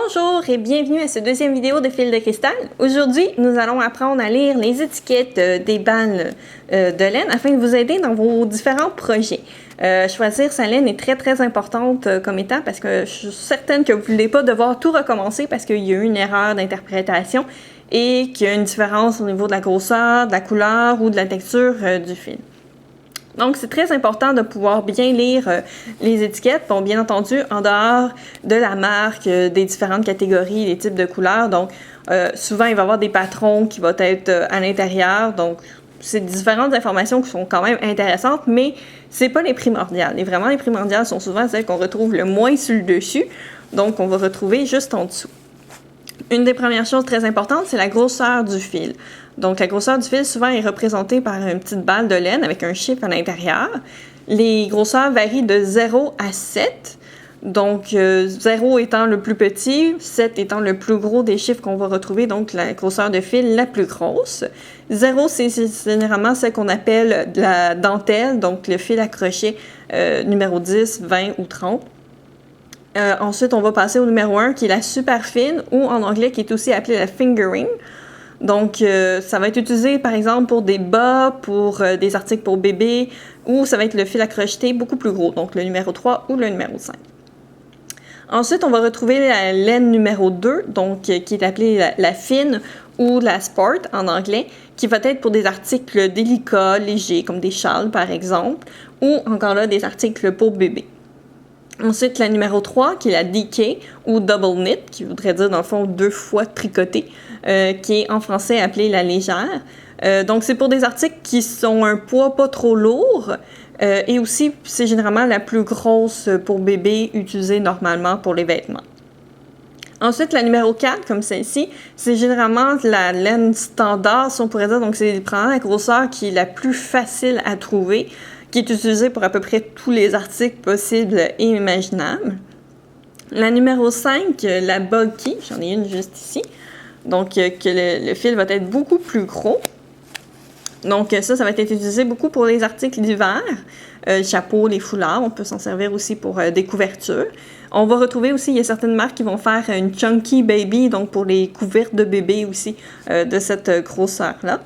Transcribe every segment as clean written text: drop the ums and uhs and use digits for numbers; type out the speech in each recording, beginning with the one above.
Bonjour et bienvenue à cette deuxième vidéo de Fil de cristal. Aujourd'hui, nous allons apprendre à lire les étiquettes des balles de laine afin de vous aider dans vos différents projets. Choisir sa laine est très importante comme étape parce que je suis certaine que vous ne voulez pas devoir tout recommencer parce qu'il y a eu une erreur d'interprétation et qu'il y a une différence au niveau de la grosseur, de la couleur ou de la texture du fil. Donc, c'est très important de pouvoir bien lire les étiquettes. Bon, bien entendu, en dehors de la marque, des différentes catégories, les types de couleurs. Donc, souvent, il va y avoir des patrons qui vont être à l'intérieur. Donc, c'est différentes informations qui sont quand même intéressantes, mais c'est pas les primordiales. Et vraiment, les primordiales sont souvent celles qu'on retrouve le moins sur le dessus. Donc, on va retrouver juste en dessous. Une des premières choses très importantes, c'est la grosseur du fil. Donc, la grosseur du fil, souvent, est représentée par une petite balle de laine avec un chiffre à l'intérieur. Les grosseurs varient de 0 à 7. Donc, 0 étant le plus petit, 7 étant le plus gros des chiffres qu'on va retrouver, donc la grosseur de fil la plus grosse. 0, c'est généralement celle qu'on appelle la dentelle, donc le fil à crochet numéro 10, 20 ou 30. Ensuite, on va passer au numéro 1, qui est la super fine, ou en anglais, qui est aussi appelée la fingering. Donc, ça va être utilisé, par exemple, pour des bas, pour des articles pour bébé, ou ça va être le fil à crocheter beaucoup plus gros, donc le numéro 3 ou le numéro 5. Ensuite, on va retrouver la laine numéro 2, donc qui est appelée la fine ou la sport en anglais, qui va être pour des articles délicats, légers, comme des châles, par exemple, ou encore là, des articles pour bébé. Ensuite, la numéro 3, qui est la DK ou Double Knit, qui voudrait dire dans le fond 2 fois tricoté, qui est en français appelée la légère. Donc, c'est pour des articles qui sont un poids pas trop lourd et aussi, c'est généralement la plus grosse pour bébé utilisée normalement pour les vêtements. Ensuite, la numéro 4, comme celle-ci, c'est généralement la laine standard, si on pourrait dire. Donc, c'est probablement la grosseur qui est la plus facile à trouver, qui est utilisée pour à peu près tous les articles possibles et imaginables. La numéro 5, la bulky, j'en ai une juste ici. Donc, que le fil va être beaucoup plus gros. Donc, ça va être utilisé beaucoup pour les articles d'hiver, chapeaux, les foulards. On peut s'en servir aussi pour des couvertures. On va retrouver aussi, il y a certaines marques qui vont faire une chunky baby, donc pour les couvertes de bébé aussi, de cette grosseur-là.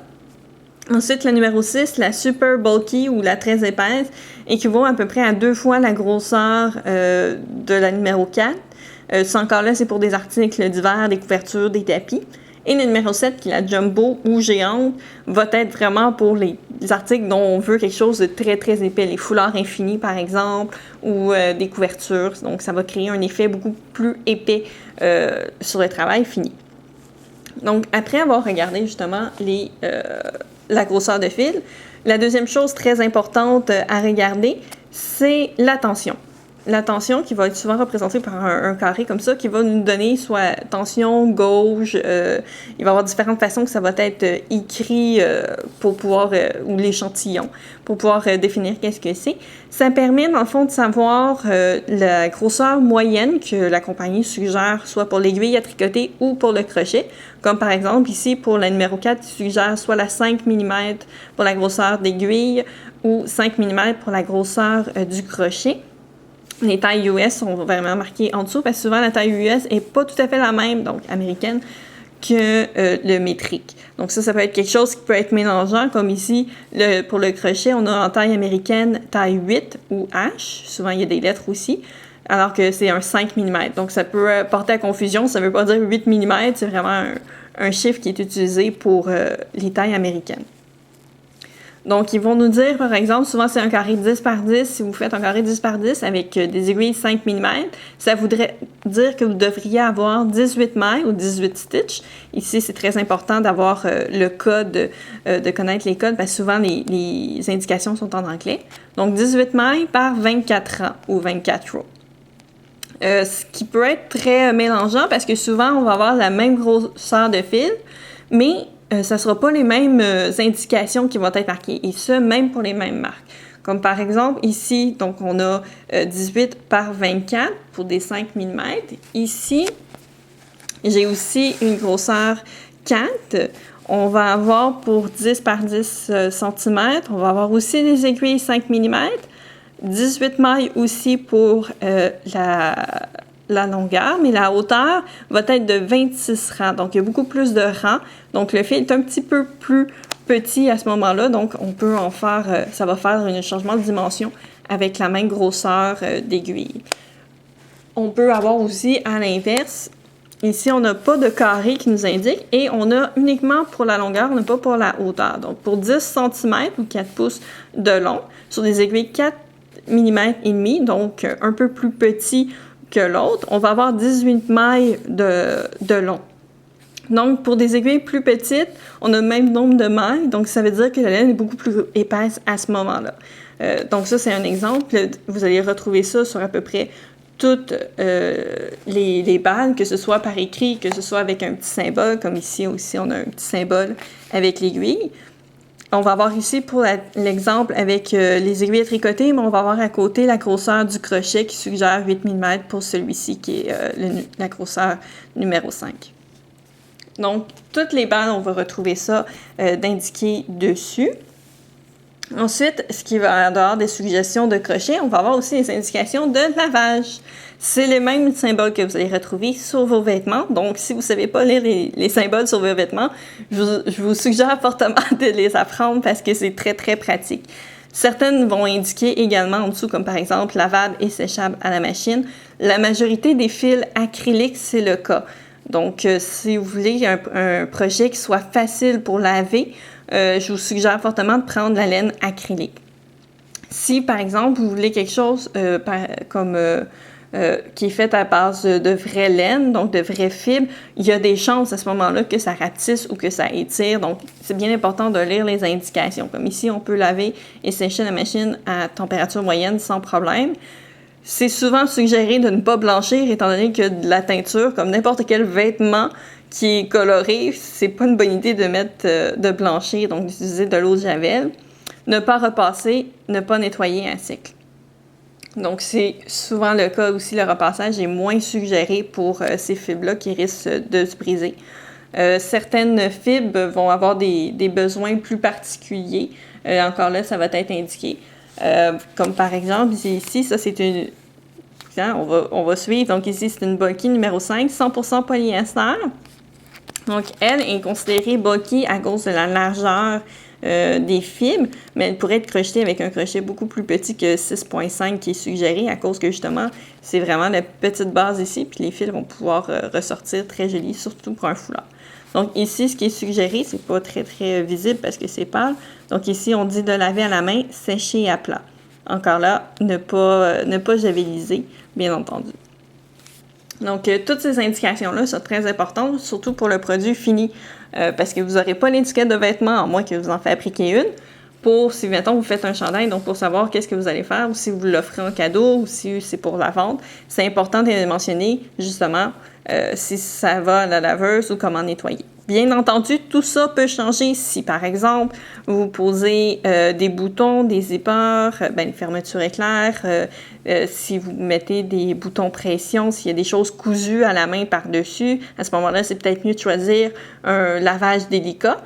Ensuite, la numéro 6, la super bulky ou la très épaisse, équivaut à peu près à 2 fois la grosseur de la numéro 4. Ça encore là, c'est pour des articles d'hiver, des couvertures, des tapis. Et le numéro 7, qui est la jumbo ou géante, va être vraiment pour les articles dont on veut quelque chose de très épais. Les foulards infinis, par exemple, ou des couvertures. Donc, ça va créer un effet beaucoup plus épais sur le travail fini. Donc, après avoir regardé justement la grosseur de fil, la deuxième chose très importante à regarder, c'est la tension. La tension qui va être souvent représentée par un carré comme ça, qui va nous donner soit tension, gauge, il va y avoir différentes façons que ça va être écrit pour pouvoir, ou l'échantillon, pour pouvoir définir qu'est-ce que c'est. Ça permet dans le fond de savoir la grosseur moyenne que la compagnie suggère, soit pour l'aiguille à tricoter ou pour le crochet. Comme par exemple ici pour la numéro 4, il suggère soit la 5 mm pour la grosseur d'aiguille ou 5 mm pour la grosseur du crochet. Les tailles US sont vraiment marquées en dessous parce que souvent la taille US n'est pas tout à fait la même, donc américaine, que le métrique. Donc ça peut être quelque chose qui peut être mélangeant, comme ici, pour le crochet, on a en taille américaine taille 8 ou H, souvent il y a des lettres aussi, alors que c'est un 5 mm. Donc ça peut porter à confusion, ça ne veut pas dire 8 mm, c'est vraiment un chiffre qui est utilisé pour les tailles américaines. Donc, ils vont nous dire, par exemple, souvent c'est un carré 10 par 10. Si vous faites un carré 10 par 10 avec des aiguilles 5 mm, ça voudrait dire que vous devriez avoir 18 mailles ou 18 stitches. Ici, c'est très important d'avoir le code, de connaître les codes, parce que souvent les indications sont en anglais. Donc, 18 mailles par 24 rangs ou 24 rows. Ce qui peut être très mélangeant parce que souvent, on va avoir la même grosseur de fil, mais ça ne sera pas les mêmes indications qui vont être marquées, et ça, même pour les mêmes marques. Comme par exemple, ici, donc on a 18 par 24 pour des 5 mm. Ici, j'ai aussi une grosseur 4. On va avoir pour 10 par 10 cm. On va avoir aussi des aiguilles 5 mm. 18 mailles aussi pour la longueur, mais la hauteur va être de 26 rangs. Donc, il y a beaucoup plus de rangs. Donc, le fil est un petit peu plus petit à ce moment-là. Donc, on peut en faire, ça va faire un changement de dimension avec la même grosseur d'aiguille. On peut avoir aussi, à l'inverse, ici, on n'a pas de carré qui nous indique et on a uniquement pour la longueur, on n'a pas pour la hauteur. Donc, pour 10 cm ou 4 pouces de long, sur des aiguilles 4 mm et demi, donc un peu plus petit que l'autre, on va avoir 18 mailles de long. Donc, pour des aiguilles plus petites, on a le même nombre de mailles, donc ça veut dire que la laine est beaucoup plus épaisse à ce moment-là. Donc ça, c'est un exemple. Vous allez retrouver ça sur à peu près toutes les balles, que ce soit par écrit, que ce soit avec un petit symbole, comme ici aussi, on a un petit symbole avec l'aiguille. On va avoir ici pour l'exemple avec les aiguilles à tricoter, mais on va avoir à côté la grosseur du crochet qui suggère 8 mm pour celui-ci qui est la grosseur numéro 5. Donc, toutes les balles, on va retrouver ça d'indiqué dessus. Ensuite, ce qui va en dehors des suggestions de crochet, on va avoir aussi les indications de lavage. C'est les mêmes symboles que vous allez retrouver sur vos vêtements. Donc, si vous ne savez pas lire les symboles sur vos vêtements, je vous suggère fortement de les apprendre parce que c'est très, très pratique. Certaines vont indiquer également en dessous, comme par exemple lavable et séchable à la machine. La majorité des fils acryliques, c'est le cas. Donc, si vous voulez un projet qui soit facile pour laver, je vous suggère fortement de prendre la laine acrylique. Si, par exemple, vous voulez quelque chose qui est fait à base de vraie laine, donc de vraies fibres, il y a des chances à ce moment-là que ça rapetisse ou que ça étire. Donc, c'est bien important de lire les indications. Comme ici, on peut laver et sécher la machine à température moyenne sans problème. C'est souvent suggéré de ne pas blanchir étant donné que de la teinture, comme n'importe quel vêtement qui est coloré, c'est pas une bonne idée de mettre de blanchir, donc d'utiliser de l'eau de javel. Ne pas repasser, ne pas nettoyer à sec. Donc, c'est souvent le cas aussi, le repassage est moins suggéré pour ces fibres-là qui risquent de se briser. Certaines fibres vont avoir des besoins plus particuliers. Encore là, ça va être indiqué. Comme par exemple, ici, ça c'est une... On va suivre. Donc ici, c'est une bulky numéro 5, 100% polyester. Donc, elle est considérée bulky à cause de la largeur des fibres, mais elle pourrait être crochetée avec un crochet beaucoup plus petit que 6.5 qui est suggéré à cause que justement, c'est vraiment la petite base ici, puis les fils vont pouvoir ressortir très jolis, surtout pour un foulard. Donc ici, ce qui est suggéré, c'est pas très très visible parce que c'est pâle. Donc ici, on dit de laver à la main, sécher à plat. Encore là, ne pas javeliser, bien entendu. Donc, toutes ces indications-là sont très importantes, surtout pour le produit fini, parce que vous n'aurez pas l'étiquette de vêtements, à moins que vous en fabriquiez une, pour, si mettons, vous faites un chandail, donc pour savoir qu'est-ce que vous allez faire, ou si vous l'offrez en cadeau, ou si c'est pour la vente, c'est important de mentionner, justement, si ça va à la laveuse ou comment nettoyer. Bien entendu, tout ça peut changer si, par exemple, vous posez des boutons, des zippers, les fermetures éclairs, si vous mettez des boutons pression, s'il y a des choses cousues à la main par-dessus, à ce moment-là, c'est peut-être mieux de choisir un lavage délicat.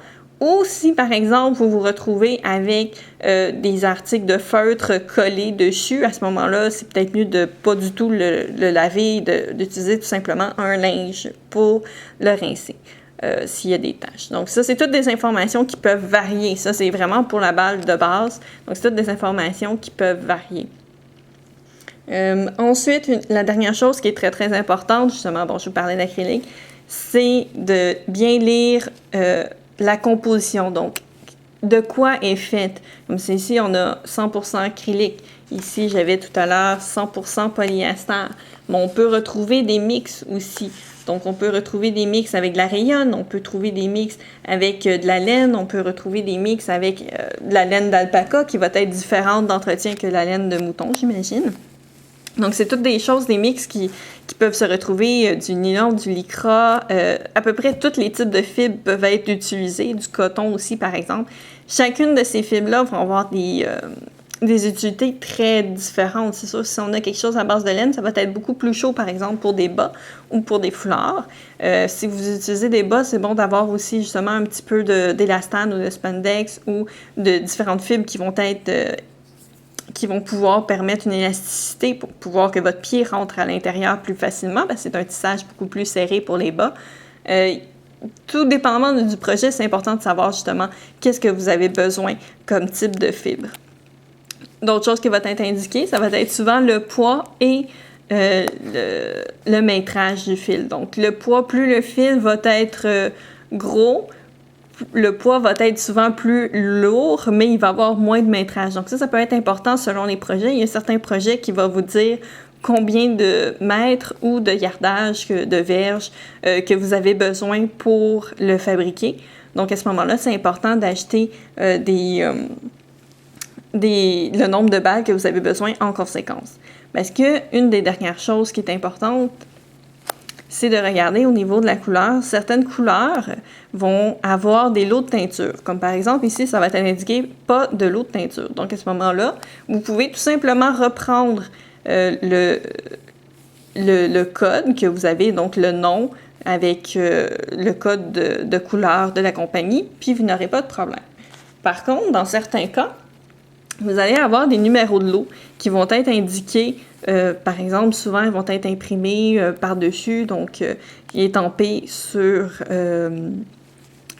Ou si, par exemple, vous vous retrouvez avec des articles de feutre collés dessus, à ce moment-là, c'est peut-être mieux de ne pas du tout le laver, d'utiliser tout simplement un linge pour le rincer. S'il y a des taches. Donc ça, c'est toutes des informations qui peuvent varier. Ça, c'est vraiment pour la balle de base. Donc, c'est toutes des informations qui peuvent varier. Ensuite, la dernière chose qui est très, très importante, justement, je vous parlais d'acrylique, c'est de bien lire la composition. Donc, de quoi est faite. Comme c'est ici, on a 100% acrylique. Ici, j'avais tout à l'heure 100% polyester. Mais on peut retrouver des mix aussi. Donc, on peut retrouver des mix avec de la rayonne, on peut trouver des mix avec de la laine, on peut retrouver des mix avec de la laine d'alpaca qui va être différente d'entretien que la laine de mouton, j'imagine. Donc, c'est toutes des choses, des mix qui peuvent se retrouver, du nylon, du lycra, à peu près tous les types de fibres peuvent être utilisés, du coton aussi, par exemple. Chacune de ces fibres-là vont avoir des utilités très différentes. C'est sûr, si on a quelque chose à base de laine, ça va être beaucoup plus chaud, par exemple, pour des bas ou pour des foulards. Si vous utilisez des bas, c'est bon d'avoir aussi, justement, un petit peu d'élastane ou de spandex ou de différentes fibres qui vont être qui vont pouvoir permettre une élasticité pour pouvoir que votre pied rentre à l'intérieur plus facilement, parce que c'est un tissage beaucoup plus serré pour les bas. Tout dépendamment du projet, c'est important de savoir justement qu'est-ce que vous avez besoin comme type de fibre. D'autres choses qui vont être indiquées, ça va être souvent le poids et le métrage du fil. Donc, le poids, plus le fil va être gros, le poids va être souvent plus lourd, mais il va avoir moins de métrage. Donc, ça peut être important selon les projets. Il y a certains projets qui vont vous dire combien de mètres ou de yardage, de verges que vous avez besoin pour le fabriquer. Donc, à ce moment-là, c'est important d'acheter le nombre de balles que vous avez besoin en conséquence. Parce que une des dernières choses qui est importante, c'est de regarder au niveau de la couleur. Certaines couleurs vont avoir des lots de teinture. Comme par exemple, ici, ça va être indiqué « pas de lot de teinture ». Donc, à ce moment-là, vous pouvez tout simplement reprendre le code que vous avez, donc le nom avec le code de couleur de la compagnie, puis vous n'aurez pas de problème. Par contre, dans certains cas, vous allez avoir des numéros de lot qui vont être indiqués, par exemple, souvent ils vont être imprimés par-dessus, donc étampés sur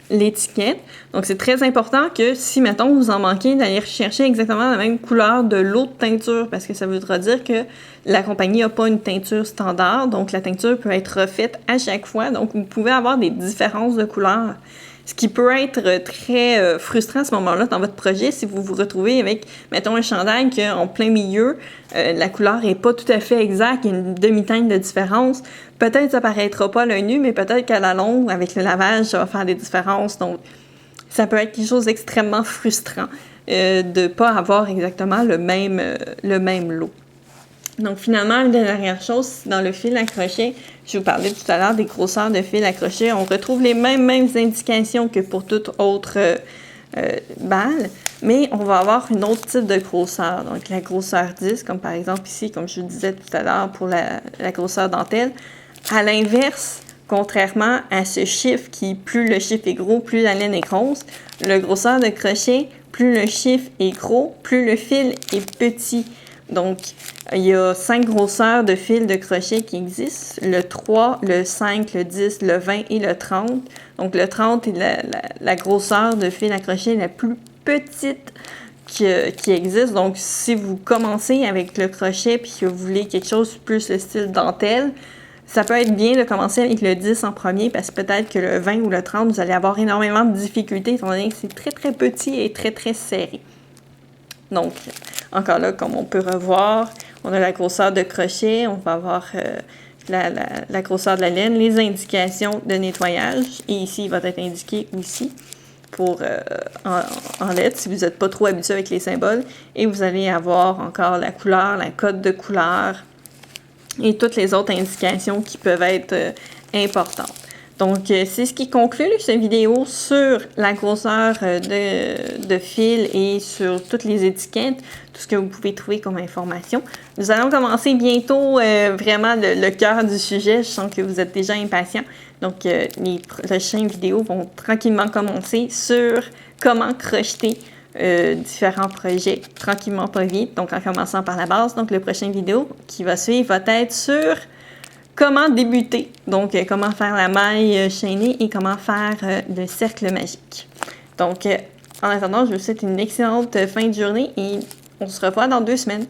l'étiquette. Donc, c'est très important que si, mettons, vous en manquez, d'aller rechercher exactement la même couleur de l'eau de teinture, parce que ça voudra dire que la compagnie n'a pas une teinture standard, donc la teinture peut être refaite à chaque fois, donc vous pouvez avoir des différences de couleurs. Ce qui peut être très frustrant à ce moment-là dans votre projet si vous vous retrouvez avec, mettons, un chandail qu'en plein milieu, la couleur n'est pas tout à fait exacte, il y a une demi-teinte de différence. Peut-être que ça ne paraîtra pas à l'œil nu, mais peut-être qu'à la longue, avec le lavage, ça va faire des différences. Donc, ça peut être quelque chose d'extrêmement frustrant de ne pas avoir exactement le même lot. Donc, finalement, une dernière chose, dans le fil à crochet, je vous parlais tout à l'heure des grosseurs de fil à crochet. On retrouve les mêmes indications que pour toute autre balle, mais on va avoir une autre type de grosseur. Donc, la grosseur 10, comme par exemple ici, comme je vous disais tout à l'heure pour la grosseur dentelle. À l'inverse, contrairement à ce chiffre qui, plus le chiffre est gros, plus la laine est grosse, le grosseur de crochet, plus le chiffre est gros, plus le fil est petit. Donc, il y a 5 grosseurs de fil de crochet qui existent, le 3, le 5, le 10, le 20 et le 30. Donc, le 30 est la grosseur de fil à crochet la plus petite qui existe. Donc, si vous commencez avec le crochet puis que vous voulez quelque chose plus le style dentelle, ça peut être bien de commencer avec le 10 en premier parce que peut-être que le 20 ou le 30, vous allez avoir énormément de difficultés étant donné que c'est très, très petit et très, très serré. Donc, encore là, comme on peut revoir, on a la grosseur de crochet, on va avoir la grosseur de la laine, les indications de nettoyage, et ici, il va être indiqué aussi pour en lettres, si vous n'êtes pas trop habitué avec les symboles, et vous allez avoir encore la couleur, la code de couleur, et toutes les autres indications qui peuvent être importantes. Donc, c'est ce qui conclut cette vidéo sur la grosseur de fil et sur toutes les étiquettes, tout ce que vous pouvez trouver comme information. Nous allons commencer bientôt vraiment le cœur du sujet. Je sens que vous êtes déjà impatients. Donc, les prochaines vidéos vont tranquillement commencer sur comment crocheter différents projets tranquillement pas vite. Donc, en commençant par la base. Donc, la prochaine vidéo qui va suivre va être sur comment débuter, donc comment faire la maille chaînée et comment faire le cercle magique. Donc, en attendant, je vous souhaite une excellente fin de journée et on se revoit dans 2 semaines.